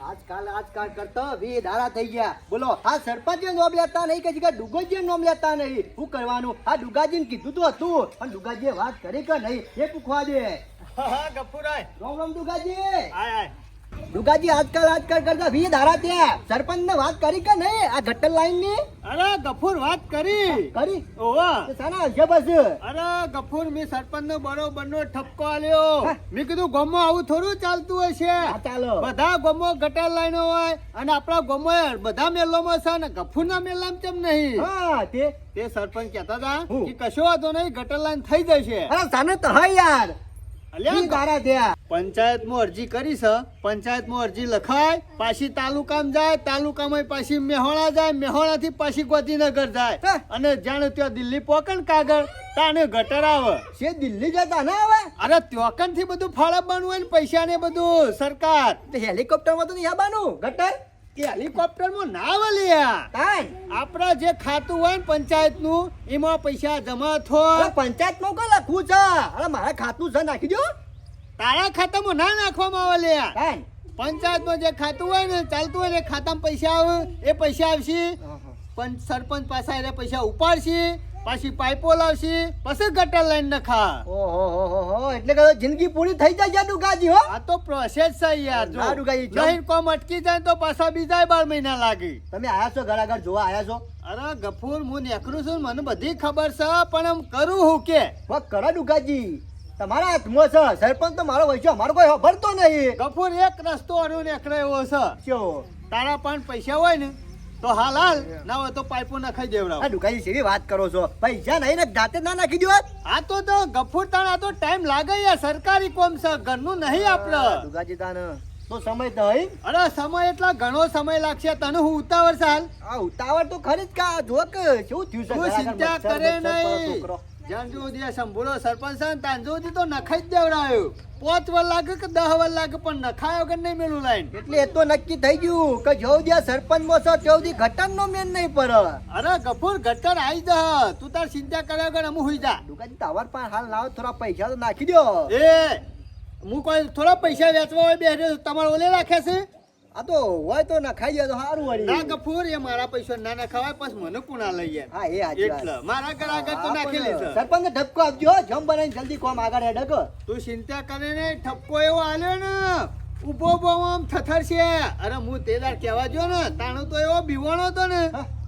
આજકાલ કરતો 20 દાડા થઈ ગયા. બોલો આ સરપંચ નોમ લેતા નહીં કે જગ્યા ડુગાજી નોમ લેતા નહીં. શું કરવાનું? આ ડુગાજીને કીધું તો હતું પણ ડુગાજીએ વાત કરી કે નહીં એ પૂછવા દે. હા ગફુરાય રામ રામ ડુગાજી. આય ડુગાજી આજકાલ કરતા 20 દાડા થયા. સરપંચ ને વાત કરી કે નહીં આ ગટર લાઈન ની? અરે ગફુર વાત કરી ઓવા તે સાના હશે બસ? અરે ગફુર મે સરપંચ નો બરોબર નો ઠપકો આલ્યો. મેં કીધું ગોમો આવું થોડું ચાલતું હશે. ચાલો બધા ગોમો ગટર લાઈનો હોય અને આપણા ગોમો બધા મેલોમાં છે ને ગફુર ના મેલામાં કેમ નહીં? હા તે સરપંચ કહેતા હતા કે કશો વાંધો નહીં ગટર લાઈન થઈ જશે. અરે સાને તો હા યાર પંચાયત માં અરજી કરી છે. પંચાયત માં અરજી લખાય પાછી તાલુકામાં જાય, તાલુકામાં પાછી મેહોણા જાય, મેહોણા થી પાછી ગોધીનગર જાય અને જાણે ત્યાં દિલ્હી પોકણ કાગળ તાને ગટર આવે છે. દિલ્હી જતા ના આવે? અરે ત્યોકન થી બધું ફાળવવાનું હોય ને પૈસા ને બધું સરકાર. હેલિકોપ્ટર માં તો નહીં આવવાનું ગટર? કે હેલિકોપ્ટર માં ના આવે લ્યા. આપડા જે ખાતું હોય ને પંચાયત નું એમાં પૈસા જમા થાય. પંચાયત માં કોઈ લખવું છે? અરે મારા ખાતું છે નાખી દો. તારા ખાતામાં ના નાખવામાં આવે લ્યા. પંચાયત માં જે ખાતું હોય ને ચાલતું હોય ને ખાતામાં પૈસા આવે એ પૈસા આવશે. પણ સરપંચ પાસે એને પૈસા ઉપાડશે પાછી પાઇપો લાવશે પછી ગટર લાઈન નખા. ઓહો એટલે કે જિંદગી પૂરી થઈ જાય ડુગાજી. હો આ તો પ્રોસેસ છે યાર. જો ડુગાજી નહીં કોમ અટકી જાય તો પાછા બીજા 12 મહિના લાગે. તમે આયા છો ઘર જોવા આયા છો? અરે ગફૂર હું નેકરું છું મને બધી ખબર છે પણ એમ કરું હું કે કરો ડુગાજી તમારા હાથમાં છે. સરપંચ તો મારો વૈસો અમારો કોઈ ખબરતો નહીં. ગફૂર એક રસ્તો અરુ નેકરે એવો છે. તારા પણ પૈસા હોય ને તો હાલ ના હોય તો પાઇપો નખાઈ દેવડાવ. ડુગાજી સેવી વાત કરો છો? પૈસા નહીં ને જાતે ના નાખી દો. આ તો ગફૂર તાણ આ તો ટાઈમ લાગે યાર. સરકારી કોમ છે ઘરનું નહીં આપડે. ડુગાજી તાણ તો સમય તો હઈ. અરે સમય એટલા ઘણો સમય લાગશે. તને હું ઉતાવળ સાલ આ ઉતાવળ તો ખરી જ કા જો કે શું થયું છે? તું ચિંતા કરે નહીં. જ્યાં સુધી સંભળો સરપંચ છે ને ત્યાં સુધી તો નખાઈ જ દેવડાયો. 5 વાર લાગે કે 10 વાર લાગે પણ નખાયો વગર નહીં મેલું લાઈન. એટલે એ તો નક્કી થઈ ગયું કે જો જ્યાં સરપંચ માં છો ત્યાં સુધી ગટર નો મેન નહીં પડે. અરે ગફુર ગટર આવી જા. તું તાર ચિંતા કર્યા વગર અમુ હોઈ જા. દુકાન તાવર પણ હાલ લાવો થોડા પૈસા તો નાખી દો. એ હું કોઈ થોડા પૈસા વેચવા હોય બે તમારે ઓલે રાખે છે. આ તો હોય તો નખાઈ જાય તો સારું વળી. ના ગફુર એ મારા પૈસા ના નખાવાય પછી મને કોના લઈ જાય. હા એ હાચી વાત. એટલે મારા ઘર આગળ તો નાખેલી છે. સરપંચ ને ઠપકો આપજો જમ બનાવીને જલ્દી કોમ આગળ હેડક. તું ચિંતા કરે ને ઠપકો એવો આલ્યો ને ઉભો બહુ આમ થથર છે. અરે હું તેદાર કહેવા જો ને તાણો તો એવો બીવાણો હતો ને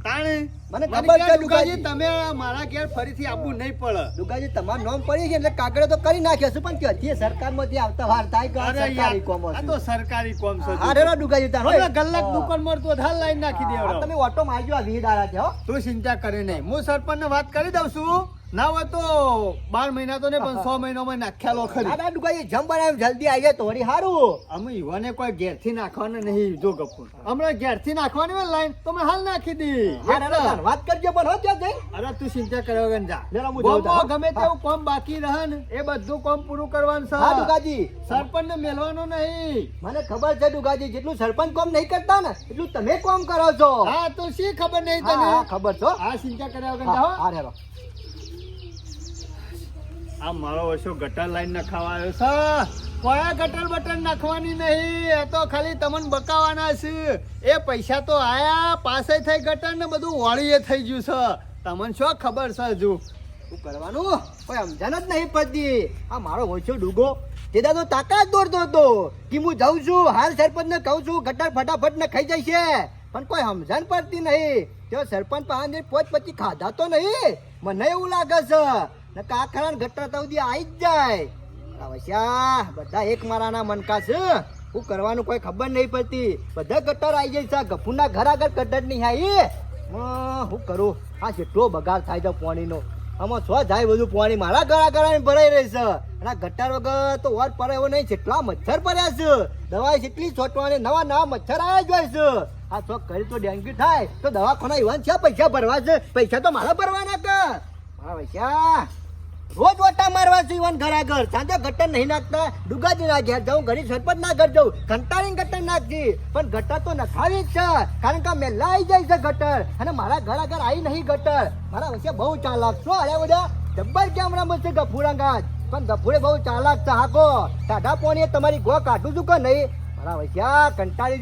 તાણે મને ખબર છે ડુગાજી તમે મારા ઘેર ફરીથી આવવું નહીં પડે. ડુગાજી તમારું નામ પડી છે એટલે કાગળ તો કરી નાખ્યો છે પણ ત્યાંથી સરકારમાંથી આવતા વાર થાય કે સરકારી કોમ આ તો સરકારી કોમ છે. હા રેડો ડુગાજી તાર હવે ગલ્લાક દુકાન મળતો ધાલ લાઈન નાખી દેવડો. તમે ઓટો મારજો આ 20 દાડા છે. હો તું ચિંતા કરે નહીં. હું સરપંચને વાત કરી દઉં છું. ના હોય તો 12 મહિના તો નહીં પણ 6 મહિનામાં નાખ્યાલો ખરી. દાદા ડુગાજી જમ બનાવી જલ્દી આવી જાય તો વળી સારું. અમે યુવાને કોઈ ઘેરથી નાખવાના નહીં. જો ગફુર હમણાં ઘેરથી નાખવાની હોય લાઈન તો મેં હાલ નાખી દી. વાત કરજો પણ હો ત્યાં જઈ. અરે તું ચિંતા કર્યા વગર જા. ગમે તેવું કોમ બાકી રહે ને એ બધું કોમ પૂરું કરવાનું છે. હા ડુગાજી સરપંચ ને મેલવાનો નહીં. મને ખબર છે ડુગાજી જેટલું સરપંચ કોમ નહીં કરતા ને એટલું તમે કોમ કરો છો. હા તો શી ખબર નહીં તને? ખબર છો. હા ચિંતા કર્યા વગર જાઓ. હા રેડો. આ મારો વર્ષો ગટર લાઈન નખાવા આવ્યો છે. કયા ગટર બટર નાખવાની નહીં. એ તો ખાલી તમને બકાવાના છે. એ પૈસા તો આયા પાસે થઈ ગટર ને બધું વાળીએ થઈ ગયું છે. તમને શું ખબર છે? હજુ શું કરવાનું કોઈ સમજણ જ નહીં પડતી. આ મારો ઓછો ડૂગો તે દાદો તાકાત દોડતો હતો કે હું જાઉં છું હાલ સરપંચ ને કહું છું ગટર ફટાફટ ને ખાઈ જાય છે પણ કોઈ સમજણ પડતી નહીં. તે સરપંચ પાસે પોચ પછી ખાધા તો નહીં. મને એવું લાગે છે ને કાખરા ગટર તો સુધી આવી જ જાય. બધા એક મારાના મનકા છે. શું કરવાનું કોઈ ખબર નહીં પડતી. બધા ગટર આવી જાય છે. ગફુરના ઘર આગળ ગટર નહીં આવી. શું કરું? આ જેટલો બગાડ થાય છે પાણીનો. આમાં શું જાય બધું પાણી મારા ઘર આગળ ભરાઈ રહી છે અને ગટર વગર તો વાર પડે એવો નહીં. જેટલા મચ્છર પડ્યા છે દવા જેટલી છોટવાની નવા નવા મચ્છર આવ્યા જ હોય છે. આ શોખ કરી તો ડેન્ગ્યુ થાય તો દવાખાના યુવાન છે પૈસા ભરવા છે. પૈસા તો મારા ભરવાના કે મારા પૈસા રોજ ઓટા મારવા છે યુવાન ઘર આગળ. સાંજે ગટર નહીં નાખતા. ડુગાજી ના ઘેર જાઉં ઘડી સરપંચ ના ઘર જાઉં કંટાળીને ગટર નાખજી પણ ગટર તો નખાવી જ છે કારણ કે મેલા આવી જાય છે ગટર અને મારા ઘર આગળ આવી નહીં ગટર. મારા વચ્ચે બહુ ચાલાક છો. અરે બધા જબ્બર કેમેરા મળશે ગફુરાંગાજ પણ ગફુરે બહુ ચાલાક છે. હાકો ટાઢા પોણીએ તમારી ગો કાઢું છું કે નહીં મારા વૈયા કંટાળી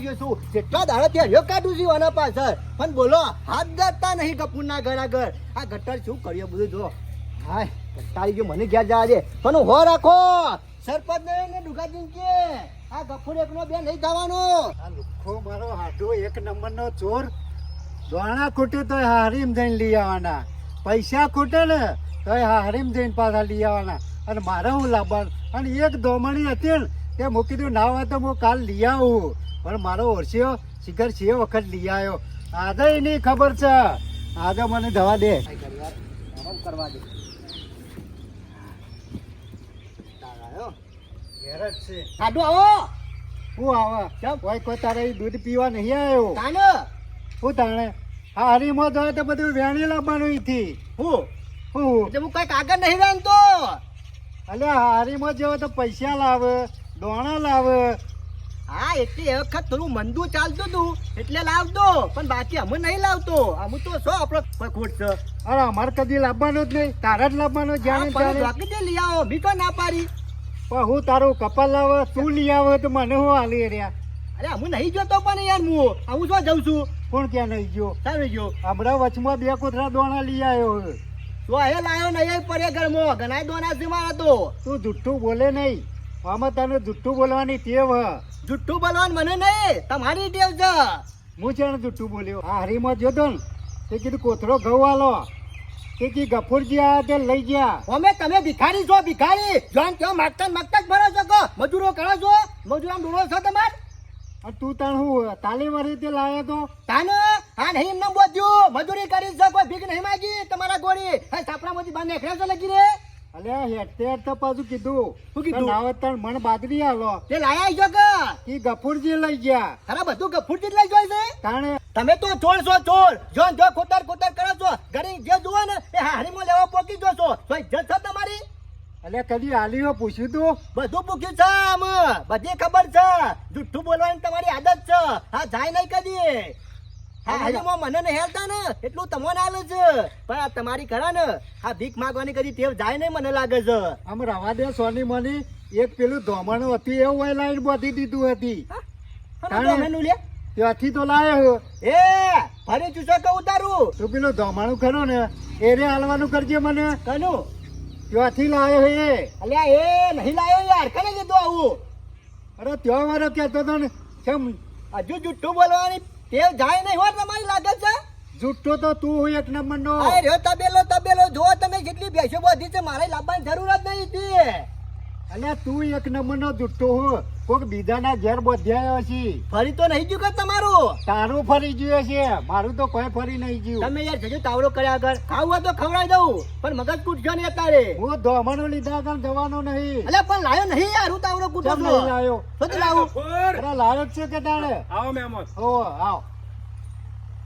જશું કેટલા દાડા ત્યાં રહ્યો કાઢું છું આના પાછળ પણ બોલો હાથ ગરતા નહીં કપૂરના ઘર આગળ આ ગટર શું કર્યો બધું જો હાય કંટાળી ગયો મને ઘેર જવા દે પણ હો રાખો સરપંચ ને ડુગાજી કે આ ગફુર એકનો બે નહીં જવાનો આ લુખ્ખો મારો હાડો એક નંબરનો ચોર દોણા ખૂટે તો હારીમ જઈને લઈ આવવાના પૈસા ખૂટે ને તો હારીમ જઈને પાછા લઈ આવવાના અને મારે હું લાવવાનું અને એક દોમણી હતી ને તે મૂકી કીધું ના હોય તો હું કાલ લઈ આવું પણ મારો ઓરસ્યો શિખર છે વખત લઈ આવ્યો આજે એની ખબર છે આજે મને દવા દે આરામ કરવા દે ઘેર જ છે કાઢો આવો હું આવા કેમ? કોઈ કોઈ તારે ઈ દૂધ પીવા નહીં આવ્યો તાને હું તાણે આ હરીમાં જોઈએ તો બધું વેણી લાવવાનું અહીંથી હું હું એટલે હું કઈ કાગળ નહીં રાંધતો અલ્યા હારીમાં જેવો તો પૈસા લાવે દોણા લાવે હા એટલે એ વખત થોડું મંદું ચાલતું હતું એટલે લાવતો પણ બાકી અમે નહીં લાવતો અમે તો શું આપણો કોઈ ખોટ છે અરે અમારે કદી લાવવાનું જ નહીં તારે જ લાવવાનું હા, જાણે પણ ત્યારે જોકી દે લઈ આવો મી તો ના પાડી પણ હું તારું કપાલ લાવે તું લઈ આવે તો મને હું હાલી રહ્યા અરે હું નહીં જોતો પણ યાર હું શું જઉં છું કોણ ક્યાં નહીં ગયો સારું ગયો હમણાં વચમાં બે કોથળા દોણા લઈ આવ્યો તો એ લાયો નહીં પડે ઘરમાં ઘણા દોના છે મારા તો તું જુઠ્ઠું બોલે નહીં આમાં તને જુઠ્ઠું બોલવાની ટેવ હ જુઠ્ઠું બોલવાનું મને નહીં તમારી ટેવ છે હું છે જુઠ્ઠું બોલ્યો આ હરીમાં જોતો ને તે કીધું કોથળો ઘઉં આલો તે કી ગફુરજી આયા તે લઈ ગયા અમે તમે ભિખારી છો ભિખારી જોન કેવો માગતા જ ભરો છો કહો મજૂરો કરો છો મજૂરામ ડોળો છો તમાર અને તું તાણ હું તાલીમ વળી તે લાયો તો તાને હા નહીં એમને બોધ્યું મજૂરી કરી છે કોઈ ભીખ નહીં માગી તમારા ગોળી હા સાપરામાંથી બાર નીકળ્યા છો લગી રે અલ્યા હેઠ તો પાછું કીધું શું કીધું? નાવત તાણ મણ બાદરી આલો તે લાયા છો કે કી ગફુરજી લઈ ગયા ખરા બધું ગફુરજી જ લઈ જોઈ છે તાણે તમે તો ચોર છો ચોર જોન જો ખોતર કરો છો ઘરે જે જુઓ ને એ હારીમાં લેવા પોકી જો છો તો ઇજ્જત છે તમારી અલ્યા કદી આલીઓ પૂછ્યું તું બધું પૂછ્યું છે આમ બધી ખબર છે જુઠ્ઠું બોલવાની તમારી આદત છે હા જાય નહીં કદી હા હારીમાં મને નહીં હેલતા ને એટલું તમને આલે છે પણ આ તમારી ખરા ને આ ભીખ માંગવાની કદી ટેવ જાય નહીં મને લાગે છે આમ રવા દે સોની મની એક પેલું ધોમણું હતું એવું હોય લાઈન બાંધી દીધું હતી તાણે? મેનું લે ત્યાંથી તો લાયો એ ફરી ચૂસો કે ઉતારું તું પેલું ધોમણું ખરું ને એ રે હાલવાનું કરજે મને કનું ત્યાંથી લાયો એ અલ્યા એ નહીં લાયો યાર કને કીધું આવું અરે ત્યાં મારો કહેતો હતો ને કેમ હજુ જુઠ્ઠું બોલવાની ટેવ જાય નહીં હોય તમારી લાગે છે જુઠ્ઠો તો તું હોય એક નંબરનો આ રહ્યો તબેલો જો તમે જેટલી બેસો બધી છે મારે લાવવાની જરૂર જ નહીં હતી અલ્યા તું એક નંબરનો જુઠ્ઠો હો કોઈક બીજાના ઘેર બધ્યાયો છે ફરી તો નહીં ગયું કે તમારું તારું ફરી ગયું છે મારું તો કોઈ ફરી નહીં ગયું તમે યાર જજો તાવડો કર્યા આગળ ખાવું હોય તો ખવડાવી દઉં પણ મગજ કૂટજો નહીં અત્યારે હું ધોમણું લીધા આગળ જવાનો નહીં અલ્યા પણ લાયો નહીં યાર હું તાવડો કૂટો કેમ નહીં લાયો શું લાવું અરે લાયક છે કે તાણે આવો મહેમાન હો આવ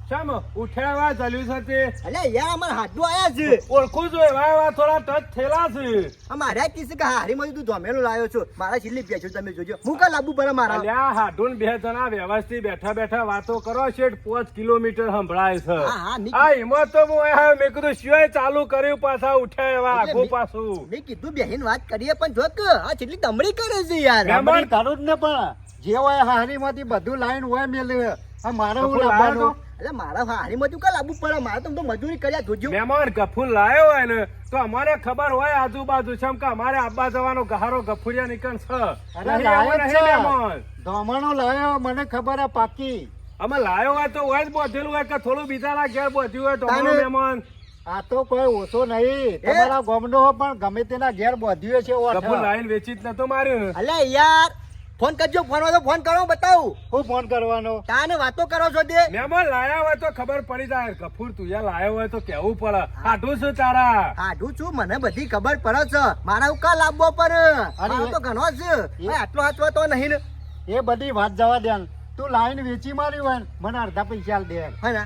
શામ ઉઠાવા ચાલ્યું છે તે અલ્યા યાર અમાર હાડું આયા છે ઓળખું છું એવા થોડા ટચ થયેલા છે અમારે કિસ કે હારીમાં તું જમેલો લાયો છો મારા છેલ્લી બેસો તમે જોજો હું કા લાવવું પડે મારા અલ્યા હાડુન બે જણા વ્યવસ્થિત બેઠા બેઠા વાતો કરો શેઠ 5 કિલોમીટર સંભળાય છે હા, હા, આ હિંમત તો હું આવ્યો મેં કીધું શિવાય ચાલુ કર્યું પાછા ઉઠ્યા એવા એટલે આગો મેં- પાછું મેં કીધું બેહીન વાત કરીએ પણ જો કે આ છેલ્લી દમડી કરે છે યાર મહેમાન- અમારી તારું જ ને પણ જે હોય હારીમાંથી બધું લાઈન હોય મેલે આ મારે હું કપૂર લાયો લાવવાનું એટલે મારા હારીમાં તું કા લાવવું પડે મારે તો મજૂરી કર્યા જોજો મહેમાન ગફુર લાયો હોય ને તો અમારે ખબર હોય આજુબાજુ છે કે અમારે આબા જવાનો ગહારો ગફુરિયા નીકળ છે અરે નહીં, લાયક આવો નહીં, છે મહેમાન. ધોમણો લાયો મને ખબર હે પાકી અમે લાયો હોય તો હોય જ બોધેલું હોય કે થોડું બીજાના ઘેર બોધ્યું હોય તો તાને- મહેમાન આ તો કોઈ ઓછો નહીં તમારા ગામનો હો પણ ગમે તેના ઘેર બોધ્યો છે ગફુર લાઈન વેચી જ નતો માર્યું ને અલે યાર ફોન કરજો ફોન હોય તો ફોન કરો બતાવું હું ફોન કરવાનો તાને વાતો કરો છો તે મહેમાન લાયા હોય તો ખબર પડી જાય ગફુર તું યા લાયો હોય તો કેવું પડે આટું શું તારા આઢું છું મને બધી ખબર પડે છે મારા હું કા લાવવો પર મારો તો ઘણો છે ભાઈ આટલો હાચવો તો નહીં ને એ બધી વાત જવા દે તું લાઈન વેચી મારી હોય ને મને અડધા પૈસા આલ દે હે ને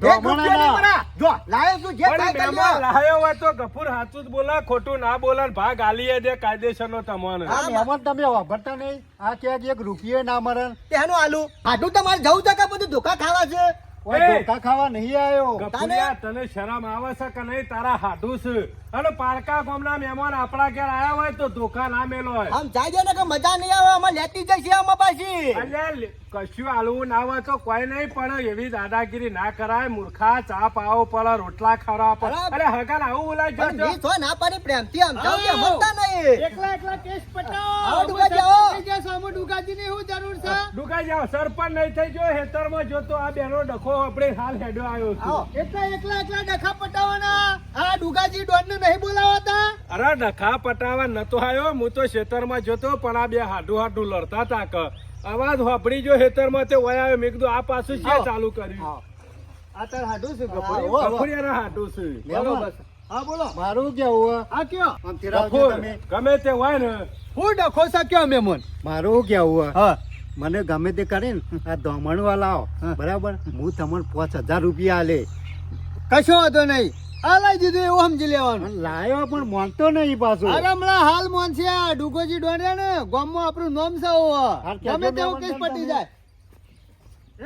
ધોમણા એક રૂપિયો નહીં ના. મળે. જો લાયો છું જે પણ થાય કરી મહેમાન લો. લાયો હોય તો ગફુર સાચું જ બોલે ખોટું ના બોલે ને ભાગ આલીએ દે કાયદેસરનો તમને આ મહેમાન તમે વાપરતા નહીં આ ક્યાંક એક રૂપિયો ના મરે તેનું આલુ આઢું તમારે જવું છે કે બધું ધોકા ખાવા છે ઓય ધોકા ખાવા નહીં આવ્યો. ગફુરિયા, તને શરમ આવે છે કે નહીં? તારા હાડું છે અને પારકા ગામના મહેમાન આપણા ઘેર આયા હોય તો ધોકા ના મેલો હોય. આમ જાય છે ને કે મજા નહીં આવે, આમાં લેતી જશે આમાં પાછી. અલ્યા, કશું હાલવું ના હોય તો કોઈ નહીં, પણ એવી દાદાગીરી ના કરાય. મૂર્ખા, ચા પાવો પડે, રોટલા ખાવા પડે. બરાબર. અરે હગાન આવું બોલાય જો, પણ જો. ઈ તો ના પાડી પ્રેમથી આમ જાવ કે સમજતા નહીં. એકલા એકલા કેસ પટાવો. આવો ડુગાજી, આવો. થઈ ગયા સામો ડુગાજીની શું જરૂર છે? ડુકાઈ જાઓ, સરપંચ નહીં થઈ ગયો હેતરમાં જોતો આ બેનો ડખો આપણે હાલ હેડો આવ્યો આવો. છું. એકલા એકલા ડખા પટાવવાના. આ ડુગાજી ડોનને નહીં બોલાવાતા. અરે ડખા પટાવા નતો આવ્યો, હું તો ખેતરમાં જોતો, પણ આ બે હાડું હાડું લડતા તા કે અવાજ વાપરી જો ખેતરમાં તે વયા આવ્યો. મેં કીધું આ પાછું છે આવો. ચાલુ કર્યું. આવો. આ તાર હાડું છે આવો. ગફુરિયાના હાડું છે. બરોબર છે. હા બોલો. મારું કેવું આ કયો? આમ તિરાવજો ગફુર, તમે. ગમે તે હોય ને, હું ડખો સક્યો મેમન. મારું કેવું હા મને ગમે તે કરીને આ ધોમણ વાળા આવો હા. બરાબર, હું તમને 5000 રૂપિયા આલે. કશો વાંધો નહીં. આ લઈ દીધું એવું સમજી લેવાનું. પણ લાયો પણ માનતો નહીં પાછો. અરે હમણાં હાલ મોન છે આ ડુગોજી ડોન્યા ને ગામમાં આપણું નામ છે હોવા. હાલ કહેજો ગમે તેવું મહેમાન કેસ પટી તમે. જાય.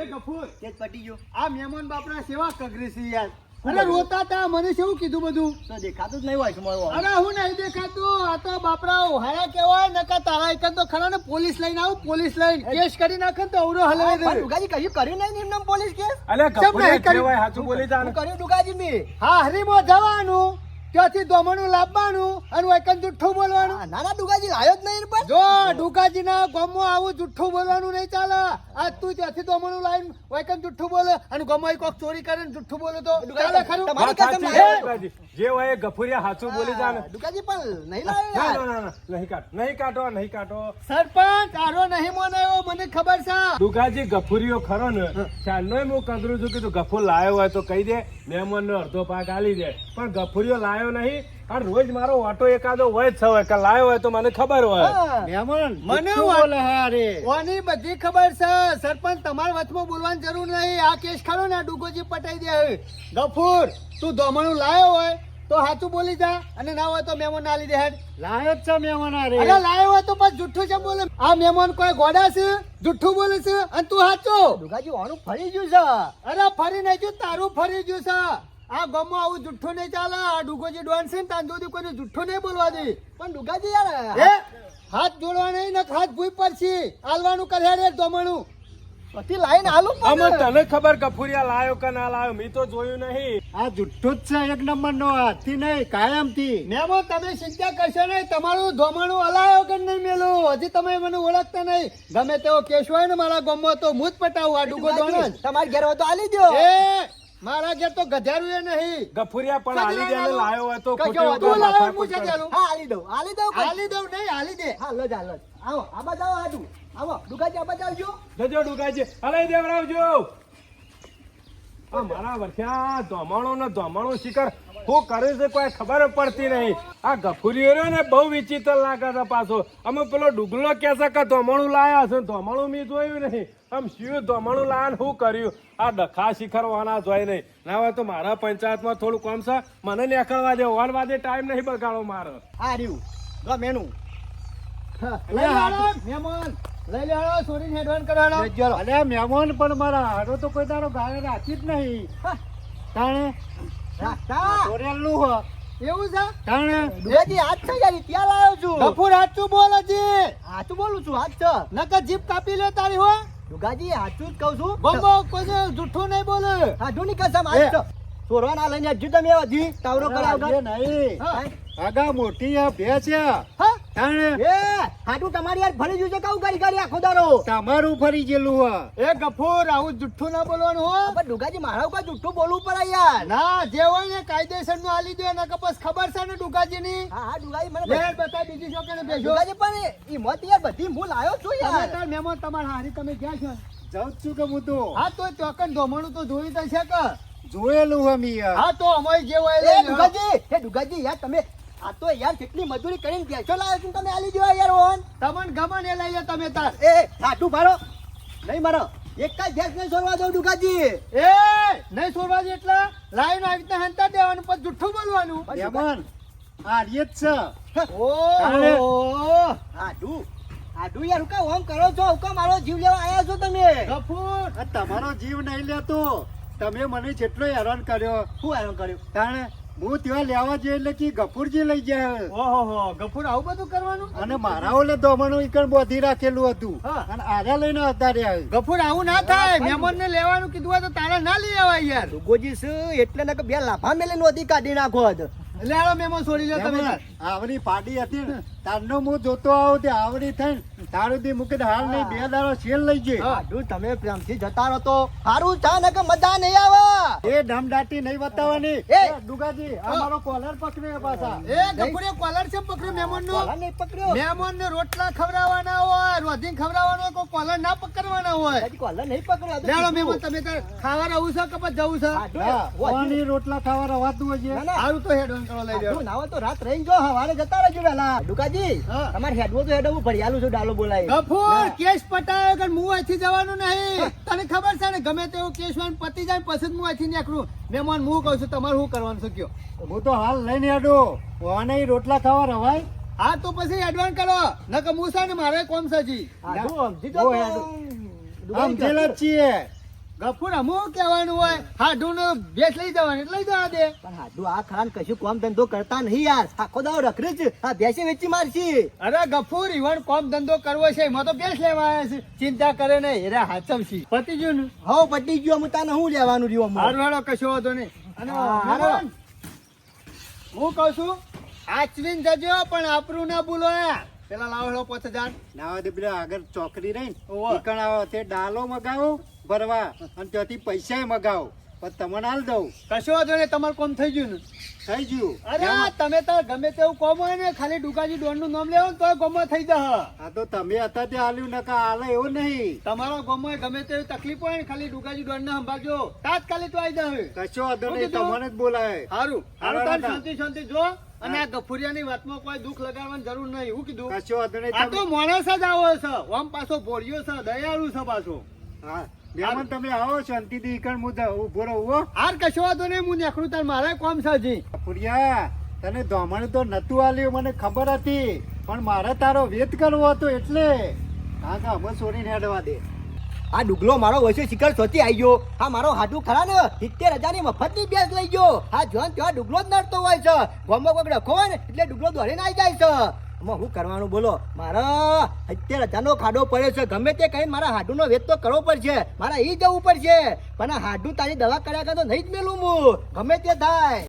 એ ગફુર, કેસ પટી ગયો. આ મહેમાન બાપના સેવા કગરી છે યાર. અરે રોતા તા, મને શું કીધું બધું? તો દેખાતું જ નહીં હોય છે મારું. અરે હું નહીં દેખાતું. આ તો બાપરા હારા કેવાય નકા તારા એક તો ખરા ને પોલીસ લઈને આવું, પોલીસ લઈને કેસ કરી નાખે ને તો અવરો હલવાઈ પણ દે. ડુગાજી કશું કર્યું નહીં ને એમનેમ પોલીસ કેસ. અલ્યા કેમ નહીં ગફુરિયા કર્યું? કહેવાય, સાચું બોલી જા હું ને. કર્યું ડુગાજી મેં. હા હરીમાં જવાનું, ત્યાંથી દોમણું લાવવાનું અને વૈકન જુઠ્ઠું બોલવાનું. ના ના ડુગાજી લાયો જ નહીં પણ. જો ડુગાજી ના ગામમાં આવું જુઠ્ઠું બોલવાનું નહીં ચાલે. આજ તું ત્યાંથી દોમણું લાવીને વૈકન જુઠ્ઠું બોલે અને ગામમાં કોક ચોરી કરીને જુઠ્ઠું બોલે તો ચાલે ખરું? તમારી વાત કસમ સાચી લાયો. છે, ડુગાજી. જે હોય એ ગફુરિયા સાચું બોલી જા ને. ડુગાજી પણ નહીં ના, લાયો યાર. ના, ના, નહીં કાઢ, નહીં કાઢો, નહીં કાઢો. સરપંચ આરો નહીં મોનાયો, મને ખબર છે. દુગાજી ગફુરિયો ખરો ને, ચાલનો હું કંદરું છું કીધું ગફુર લાયો હોય તો કહી દે, મહેમાનનો અડધો પાક આલી દે. પણ ગફુરિયો લાયો નહીં. આ રોજ મારો ઓટો એકાદો હોય જ છે હોય કે લાયો હોય તો મને ખબર હોય. હા. મહેમાન મને શું વાત- બોલે હે અરે? ઓની બધી ખબર છે. સરપંચ તમારે વચમાં બોલવાની જરૂર નહીં. આ કેસ ખરો ને આ ડુગોજી પટાઈ દે હવે. ગફુર તું દોમણું લાયો હોય તો સાચું બોલી જા અને ના હોય તો મહેમાન ના લીધે હેડ. લાયો જ છે મહેમાન અરે. અરે લાયો હોય તો પછી જુઠ્ઠું છે બોલે. આ મહેમાન કોઈ ગોડા છે, જુઠ્ઠું બોલે છે અને તું સાચો. ડુગાજી ઓનું ફરી ગયું છે. અરે ફરી નહીં ગયું, તારું ફરી ગયું છે. આ ગામમાં આવું જુઠ્ઠું નહીં ચાલે. આ ડુગોજી ડોન છે ને તાન સુધી કોઈને જુઠ્ઠું નહીં બોલવા દે. પણ ડુગાજી યાર એ હાથ જોડવા નહીં ને હાથ ભૂઈ પડશે. આલવાનું કરે રે દોમણું. પછી લાઈન આલું આમાં પણ. તને ખબર ગફુરિયા લાયો કે ના લાયો, મેં તો જોયું નહીં. આ જુઠ્ઠું જ છે એક નંબર નો, આજથી નહીં કાયમથી. મેમો તમે ચિંતા કરશો નહીં. તમારું ધોમણું હલાયો કે નહીં મેલું. હજી તમે મને ઓળખતા નહીં. ગમે તેવો કેસ હોય ને મારા ગામમાં તો હું જ પટાવું. આ ડુગો દોણ જ. તમારે ઘેર હોય તો આલી દ્યો. એ મારા ઘેર તો ગધારું એ નહીં. ગફુરિયા પણ આલી દે ને લાયો હોય તો કશો ખોટે વાંધો તું ઉભા લાવ્યો માથાકૂટ હું છે કરે. ચાલું. હા આલી દઉં પણ. હાલી દઉં નહીં, હાલી દે. હા લો જા લો. આવો આ બાજુ આવો હાડું. આવો ડુગાજી આ બાજુ આવજો. જજો ડુગાજી, હલાઈ દેવડાવજો. આ મારા વર્ષા ધોમણો ને ધોમણો શિખર શું કરે છે કોઈ ખબર જ પડતી નહીં. આ ગફુરિયો રહ્યો ને બહુ વિચિત્ર લાગે છે પાછો. અમે પેલો ડુગલો કે છે કે ધોમણું લાયા છે, ધોમણું મેં જોયું નહીં. આમ શું ધોમણું લાયા ને શું કર્યું? આ ડખા શિખર વાના જોઈ નહીં. ના હોય તો મારા પંચાયતમાં થોડું કામ છે, મને નીકળવા દે. ઓન વાદે ટાઈમ નહીં બગાડો મારો. આ રહ્યું ગો મેનું. લઈ લેવાનો મહેમાન. લઈ લેવાનો છોડીને હેડવાન કરવાનો. ચલો. અરે મહેમાન પણ મારા હાડો તો કોઈ તારો ગાય રાખી જ નહીં. હા, તાણે રાખતા. ચોરેલું હો. એવું છે? તાણે ડુગાજી હાથ થઈ જાય ત્યાં લાવ્યો છું. ગફુર સાચું બોલ હજી. હાચું બોલું છું હાથ છે. નકર જીભ કાપી લે તારી હો. ડુગાજી હાચું જ કહું છું. ગમો કોઈને જુઠ્ઠું નહીં બોલે. હાચું ની કસમ હાથ છે. ચોરવાના લઈને આવજો તમે હજી તાવરો કરાવતા. આજે નહીં. હા. આગા મોટી આ બે છે. હા? તાણે એ હાટું તમારી યાર ફરી ગયું છે કાઉ કરી કરી આખો દારો. તમારું ફરી ગયેલું હો. એ ગફુર આવું જુઠ્ઠું ના બોલવાનું હો. પણ ડુગાજી મારા ઉપર જુઠ્ઠું બોલવું પડે યાર. ના જે હોય ને કાયદેસર નું આલી દે નકર પછી ખબર છે ને ડુગાજી ની. હા હા ડુગાજી મને લેર બતા બીજી છોકરીને બેસો. ડુગાજી પણ ઈ મત યાર બધી હું લાયો છું તમે યાર. તાર મહેમાન તમારા હારી તમે ક્યાં છો? જાઉં જ છું કે હું તો હા તો ચોકન ધોમણું તો જોઈ તો છે કે. જોયેલું હમી યાર. હા તો અમારી જે હોય એ લઈ લો. ડુગાજી યાર તમે આ તો યાર કેટલી મજૂરી કરીને ગેસો લાવ્યો છું તમે આલી દેવા યાર ઓન. તમને ગમે ને લઈ લે તમે તાર. એ હાટું મારો નહીં મારો એક જ ગેસ નહીં છોડવા દો ડુગાજી. એ નહીં છોડવા દે એટલે લાઈન આવી રીતે હંતા દેવાનું પછી જુઠ્ઠું બોલવાનું. મહેમાન આ રીત છે. તાણે. ઓહો હાટું હાટું યાર હુકા ઓમ કરો છો હુકા મારો જીવ લેવા આયા છો તમે. ગફુર આ તમારો જીવ નહીં લેતો. તમે મને જેટલો હેરાન કર્યો શું હેરાન કર્યું? તાણે હું ત્યાં લેવા જઈએ એટલે કે ગફુરજી લઈ જાય ઓહો ગફુર આવું બધું કરવાનું અને મારા ઓલે દમણું ઈકણ બોધી રાખેલું હતું હા. અને આર્યા લઈને હતા રહ્યા ગફુર આવું ના થાય મહેમાન ને લેવાનું કીધું હોય તો તારા ના લઈ આવાય યાર ડુગોજી છે એટલે ને કે બે લાફા મેલે નોતી કાઢી નાખો જ. એટલે હાલો મહેમાન છોડી લો તમે તાર. આવડી પાડી હતી ને તારનો હું જોતો આવું તે આવડી થઈને તારું દી મૂકી દે. હાલ નહીં 2 દાડો શેલ લઈ જઈ હાડું તમે પ્રેમથી જતા રહો તો સારું છે ને કે મજા નહીં આવે. એ ધમદાટી નહીં બતાવવાની એ! ડુગાજી આ મારો કોલર પકડ્યો પાછા એ ગફુરે કોલર છે પકડ્યો મહેમાન નો કોલા નહીં પકડ્યો. મહેમાન ને રોટલા ખવડાવવાના હોય રોધી ખવડાવવાનો હોય કોઈ કોલર ના પકડવાના હોય હજી કોલા નહીં પકડ્યો. આ તો લેડો કીધું. મહેમાન તમે તાર ખાવા રહું છે કે પછી જવું છે હાડું હા, ને, હોજી. પાણી રોટલા ખાવા રવાતું હશે ના, ના. સારું તો હેડવાન કરો લઈ હાડું લેવો ના હોય તો રાત રહીને જો હવારે જતા રહેજો વહેલા. ડુકાજી હા. તમારે હેડવો તો હેડો હું ભડિયાલું છું ડાલો બોલાય. ગફુર કેસ પટાયો કે હું અહીંથી જવાનું નહીં તને ખબર છે ને ગમે તેવો કેસ હોય ને પતી જાય ને પછી જ હું અહીંથી નીકળું મહેમાન હું કહું છું તમારે શું કરવાનું છે કયો હું તો હાલ લઈને હેડો વાને રોટલા ખાવા રવાય હા તો પછી એડવાન્સ કરો નકર હું છે ને મારે કોમ છે જી હાડું સમજી ઓ જો હેડું. ડુકાજી આમ જેલા જ છીએ ગફુર અમુક કહેવાનું હોય હાડું ને ભેંસ લઈ જવાની એટલે લઈ જવા દે પણ હાડું આ ખરાન કશું કામ ધંધો કરતા નહીં યાર. આખો દાડો રખડે છે. આ ભેંસે વેચી મારશી. અરે ગફુર ઈવન કોમ ધંધો કરવો છે એમાં તો ભેંસ લેવા આવ્યા છે ચિંતા કરે ને એરે હાચમશી પતી ગયું ને હવ પટી ગયો હું તને હું લેવાનું રહ્યું હમણાં? હારું હાલો કશો વાંધો નહીં અને હા, મહેમાન, હું કહું છું આચવીને જજો પણ આપણું ના ભૂલો પેલા લાવો 5000 ના હોય તો પેલા આગળ ચોકડી રહી ઓવે. ને ઈકણ આવો તે ડાલો મગાવો ભરવા અને ત્યાંથી પૈસા મગાવો પણ તમને હાલ દઉં કશો વાંધો નહીં તમારું કોમ થઈ ગયું ને થઈ ગયું અરે તમે તો ગમે તેવું કોમ હોય ને ખાલી ડુકાજી ડોન નું નામ લેવો ને તો ગોમાં થઈ જશે આ તો તમે હતા તે હાલ્યું નકા હાલે એવું નહીં તમારો ગોમાં ગમે તેવી તકલીફ હોય ને ખાલી ડુકાજી ડોન ને સંભાળજો તાત્કાલિક તો આવી જાવ કશો વાંધો નહીં શું કીધું? તમને જ બોલાય સારું હાલો, હારું તાર દાદા. શાંતિ શાંતિ જો અને આ ગફુરિયાની વાતમાં કોઈ દુઃખ લગાડવાની જરૂર નહીં હું કીધું કશો વાંધો નહીં આ તો તમે માણસ જ આવો છે ઓમ પાછો ભોળિયો છે દયાળુ છે પાછો હા મહેમાન તમે આવો શાંતિથી ઈકણ હું ઉભો રહું હો હાર કશો વાંધો નહીં હું નીકળું તાર મારે કોમ છે જી પુરિયા તને ધોમણ તો નતું આલ્યું મને ખબર હતી પણ મારે તારો વેત કરવો હતો એટલે હા તો અમે છોડીને હેડવા દે આ ડુગલો મારો વચ્ચે શિખર સોથી આવી ગયો. આ મારો હાડું ખરા ને 70,000 ની મફતની ભેંસ લઈ ગયો. આ જોન ત્યાં ડુગલો જ નડતો હોય છે. ગોમો કોક ડખો હોય ને એટલે ડુગલો દોડીને આવી જાય છે. આમાં શું કરવાનું બોલો? મારા 70,000 નો ખાડો પડ્યો છે. ગમે તે કહીને મારા હાડુનો વેત તો કરવો પડશે. મારા ઈ જવું પડશે. પણ આ હાડું તારી દવા કર્યા કરતો નહીં જ મેલું હું. ગમે તે થાય.